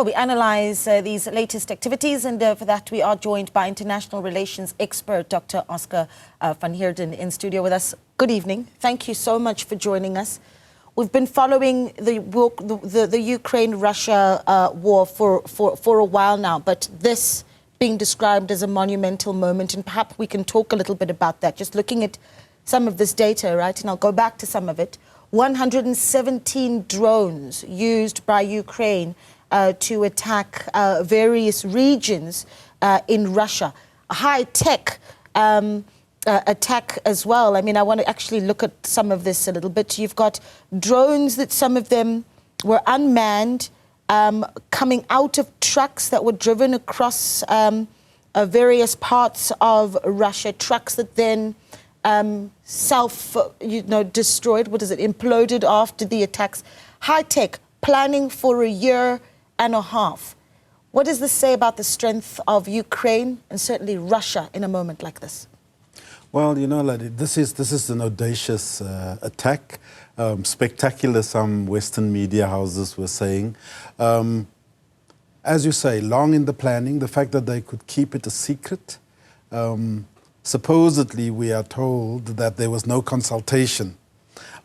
Well, we analyse these latest activities, and for that we are joined by international relations expert Dr Oscar van Heerden in studio with us. Good evening. Thank you so much for joining us. We've been following the Ukraine-Russia war for a while now, but this being described as a monumental moment, and perhaps we can talk a little bit about that. Just looking at some of this data, right, and I'll go back to some of it. 117 drones used by Ukraine to attack various regions in Russia. A high-tech attack as well. I mean, I want to actually look at some of this a little bit. You've got drones that some of them were unmanned, coming out of trucks that were driven across various parts of Russia, trucks that then destroyed, imploded after the attacks. High-tech, planning for a year and a half. What does this say about the strength of Ukraine and certainly Russia in a moment like this? Well, you know, this is an audacious attack, spectacular, some Western media houses were saying. As you say, long in the planning, the fact that they could keep it a secret. Supposedly, we are told that there was no consultation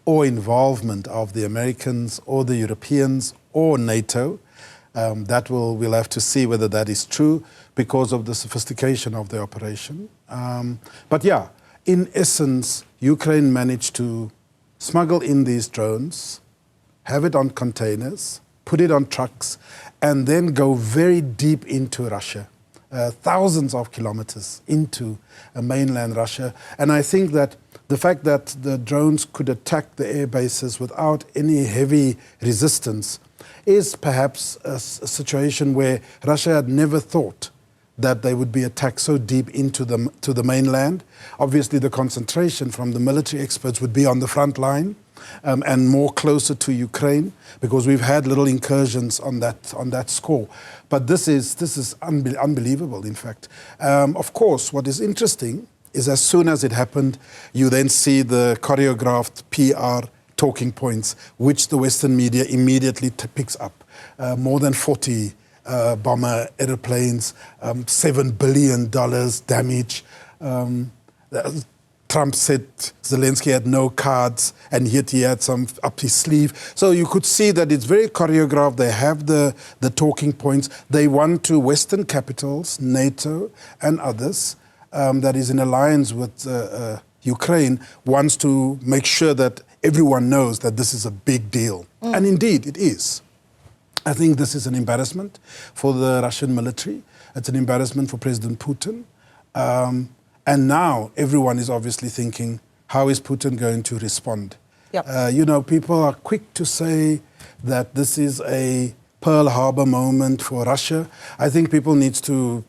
or involvement of the Americans or the Europeans or NATO. We'll have to see whether that is true because of the sophistication of the operation. But yeah, in essence, Ukraine managed to smuggle in these drones, have it on containers, put it on trucks, and then go very deep into Russia, thousands of kilometers into mainland Russia. And I think that the fact that the drones could attack the air bases without any heavy resistance is perhaps a situation where Russia had never thought that they would be attacked so deep into the mainland. Obviously, the concentration from the military experts would be on the front line and more closer to Ukraine, because we've had little incursions on that score. But this is unbelievable, in fact. Of course, what is interesting is as soon as it happened, you then see the choreographed PR talking points, which the Western media immediately picks up. More than 40 bomber airplanes, $7 billion damage. Trump said Zelenskyy had no cards, and yet he had some up his sleeve. So you could see that it's very choreographed. They have the talking points. They want to Western capitals, NATO and others, that is in alliance with Ukraine, wants to make sure that everyone knows that this is a big deal. And indeed, it is. I think this is an embarrassment for the Russian military. It's an embarrassment for President Putin. And now everyone is obviously thinking, how is Putin going to respond? Yep. You know, people are quick to say that this is a Pearl Harbor moment for Russia. I think people need to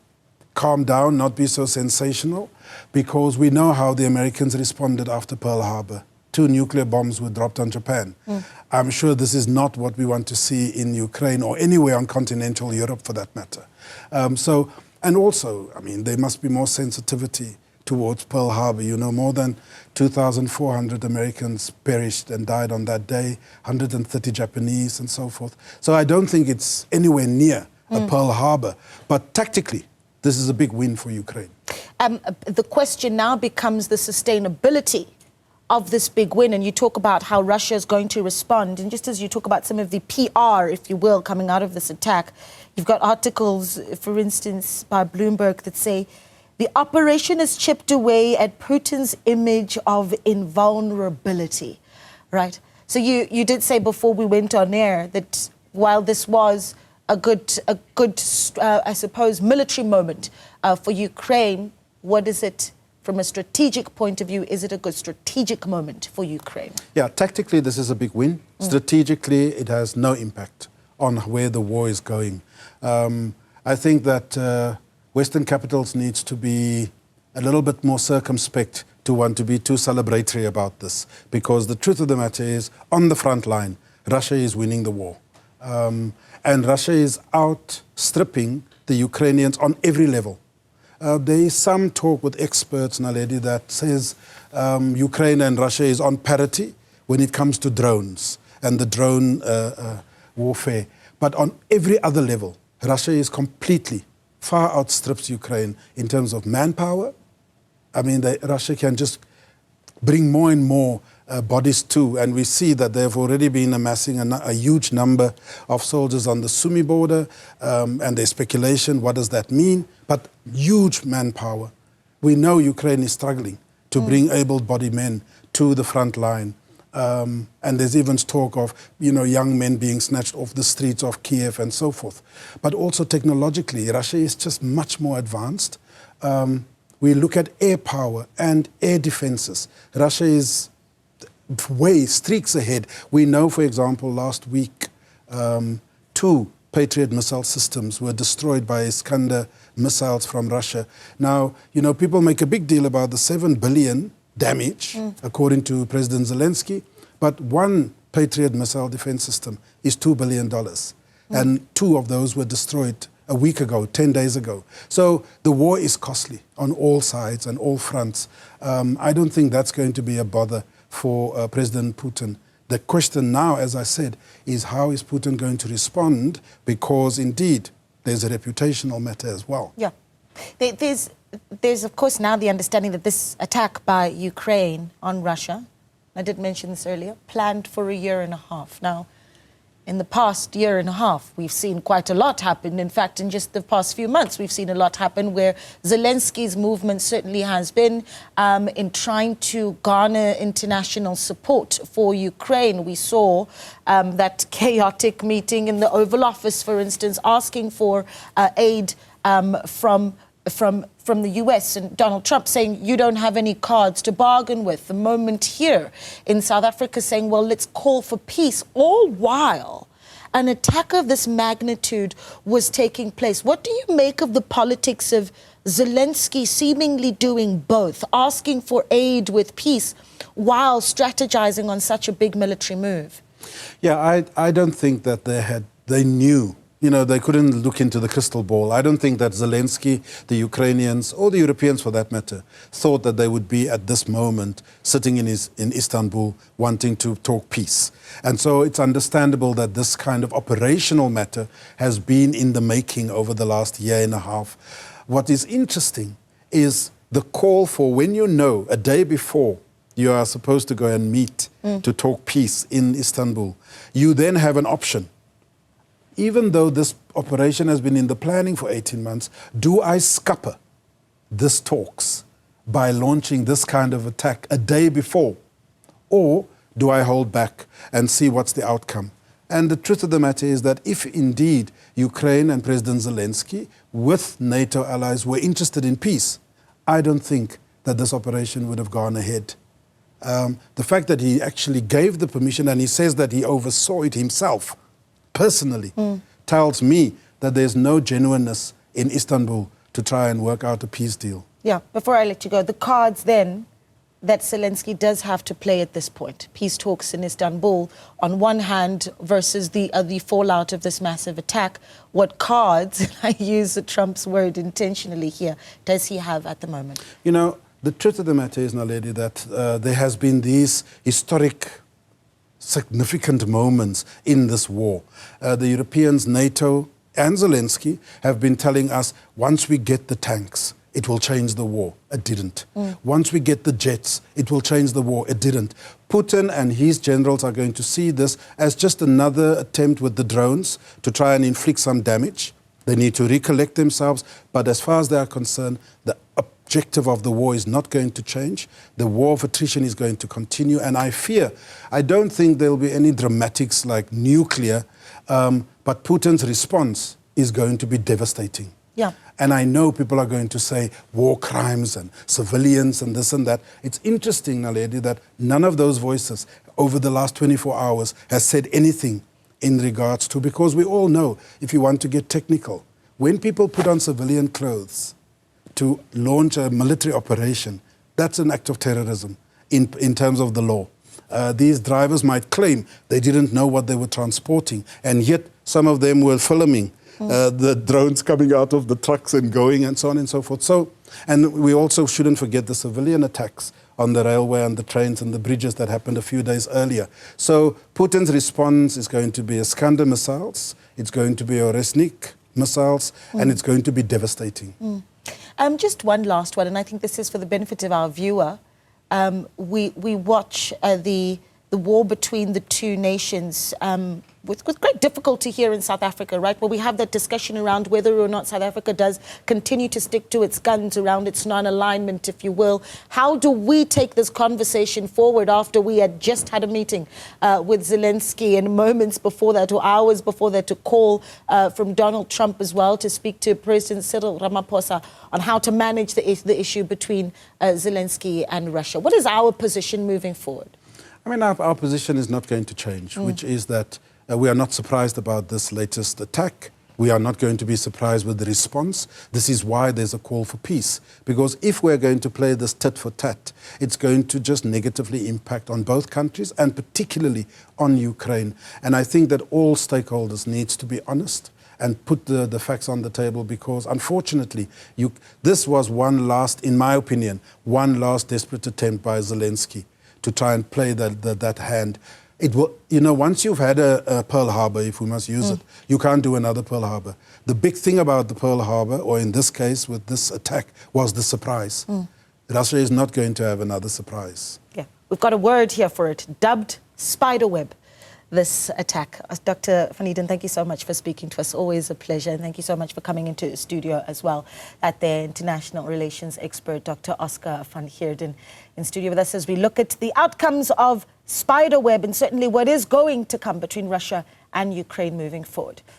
calm down, not be so sensational, because we know how the Americans responded after Pearl Harbor. 2 nuclear bombs were dropped on Japan. I'm sure this is not what we want to see in Ukraine or anywhere on continental Europe for that matter. And also, I mean, there must be more sensitivity towards Pearl Harbor. You know, more than 2,400 Americans perished and died on that day, 130 Japanese and so forth. So I don't think it's anywhere near a Pearl Harbor. But tactically, this is a big win for Ukraine. The question now becomes the sustainability of this big win, and you talk about how Russia is going to respond, and just as you talk about some of the PR, if you will, coming out of this attack, you've got articles, for instance, by Bloomberg that say the operation has chipped away at Putin's image of invulnerability, right? So you did say before we went on air that while this was a good I suppose, military moment for Ukraine, what is it? From a strategic point of view, is it a good strategic moment for Ukraine? Yeah, tactically, this is a big win. Strategically, it has no impact on where the war is going. I think that Western capitals needs to be a little bit more circumspect to want to be too celebratory about this, because the truth of the matter is, on the front line, Russia is winning the war. And Russia is outstripping the Ukrainians on every level. There is some talk with experts, Naledi, that says Ukraine and Russia is on parity when it comes to drones and the drone warfare. But on every other level, Russia is completely, far outstrips Ukraine in terms of manpower. I mean, Russia can just bring more and more bodies too, and we see that they have already been amassing a huge number of soldiers on the Sumy border, and there's speculation, what does that mean? But huge manpower. We know Ukraine is struggling to bring able-bodied men to the front line. And there's even talk of, young men being snatched off the streets of Kiev and so forth. But also technologically, Russia is just much more advanced. We look at air power and air defenses. Russia is streaks ahead. We know, for example, last week, 2 Patriot missile systems were destroyed by Iskander missiles from Russia. Now, people make a big deal about the 7 billion damage, according to President Zelenskyy, but 1 Patriot missile defense system is $2 billion. And 2 of those were destroyed a week ago, 10 days ago. So the war is costly on all sides and all fronts. I don't think that's going to be a bother for President Putin. The question now, as I said, is how is Putin going to respond? Because indeed, there's a reputational matter as well. Yeah. There's of course now the understanding that this attack by Ukraine on Russia, I did mention this earlier, planned for 1.5 years. Now, in the past 1.5 years, we've seen quite a lot happen. In fact, in just the past few months, we've seen a lot happen where Zelensky's movement certainly has been in trying to garner international support for Ukraine. We saw that chaotic meeting in the Oval Office, for instance, asking for aid from the US, and Donald Trump saying, you don't have any cards to bargain with. The moment here in South Africa saying, well, let's call for peace, all while an attack of this magnitude was taking place. What do you make of the politics of Zelenskyy seemingly doing both, asking for aid with peace while strategizing on such a big military move? Yeah, I don't think that they knew. They couldn't look into the crystal ball. I don't think that Zelenskyy, the Ukrainians, or the Europeans for that matter, thought that they would be at this moment sitting in Istanbul wanting to talk peace. And so it's understandable that this kind of operational matter has been in the making over the last 1.5 years. What is interesting is the call for when a day before you are supposed to go and meet to talk peace in Istanbul, you then have an option. Even though this operation has been in the planning for 18 months, do I scupper this talks by launching this kind of attack a day before? Or do I hold back and see what's the outcome? And the truth of the matter is that if indeed Ukraine and President Zelenskyy with NATO allies were interested in peace, I don't think that this operation would have gone ahead. The fact that he actually gave the permission and he says that he oversaw it himself, personally, tells me that there's no genuineness in Istanbul to try and work out a peace deal. Yeah, before I let you go, the cards then that Zelenskyy does have to play at this point, peace talks in Istanbul, on one hand, versus the fallout of this massive attack, what cards, I use Trump's word intentionally here, does he have at the moment? The truth of the matter is, Naledi, that there has been these historic significant moments in this war. The Europeans, NATO, and Zelenskyy have been telling us, once we get the tanks, it will change the war. It didn't. Once we get the jets, it will change the war. It didn't. Putin and his generals are going to see this as just another attempt with the drones to try and inflict some damage. They need to recollect themselves. But as far as they are concerned, the objective of the war is not going to change. The war of attrition is going to continue. And I don't think there will be any dramatics like nuclear, but Putin's response is going to be devastating. Yeah. And I know people are going to say war crimes and civilians and this and that. It's interesting, Naledi, that none of those voices over the last 24 hours has said anything in regards to, because we all know, if you want to get technical, when people put on civilian clothes to launch a military operation, that's an act of terrorism in terms of the law. These drivers might claim they didn't know what they were transporting, and yet some of them were filming the drones coming out of the trucks and going and so on and so forth. And we also shouldn't forget the civilian attacks on the railway and the trains and the bridges that happened a few days earlier. So Putin's response is going to be Iskander missiles, it's going to be Oresnik missiles, and it's going to be devastating. Just one last one, and I think this is for the benefit of our viewer. We watch the war between the two nations with great difficulty here in South Africa, right? Where we have that discussion around whether or not South Africa does continue to stick to its guns around its non-alignment, if you will. How do we take this conversation forward after we had just had a meeting with Zelenskyy and moments before that, or hours before that, to call from Donald Trump as well to speak to President Cyril Ramaphosa on how to manage the issue between Zelenskyy and Russia? What is our position moving forward? I mean, our position is not going to change, which is that we are not surprised about this latest attack. We are not going to be surprised with the response. This is why there's a call for peace. Because if we're going to play this tit for tat, it's going to just negatively impact on both countries and particularly on Ukraine. And I think that all stakeholders need to be honest and put the facts on the table, because unfortunately, this was one last, in my opinion, one last desperate attempt by Zelenskyy to try and play that hand. It will, you know, once you've had a Pearl Harbor, if we must use it, you can't do another Pearl Harbor. The big thing about the Pearl Harbor, or in this case with this attack, was the surprise. Russia is not going to have another surprise. Yeah, we've got a word here for it, dubbed spiderweb, this attack. Dr. Van Heerden, thank you so much for speaking to us. Always a pleasure. And thank you so much for coming into the studio as well. At the international relations expert, Dr. Oscar van Heerden, in studio with us as we look at the outcomes of spiderweb and certainly what is going to come between Russia and Ukraine moving forward.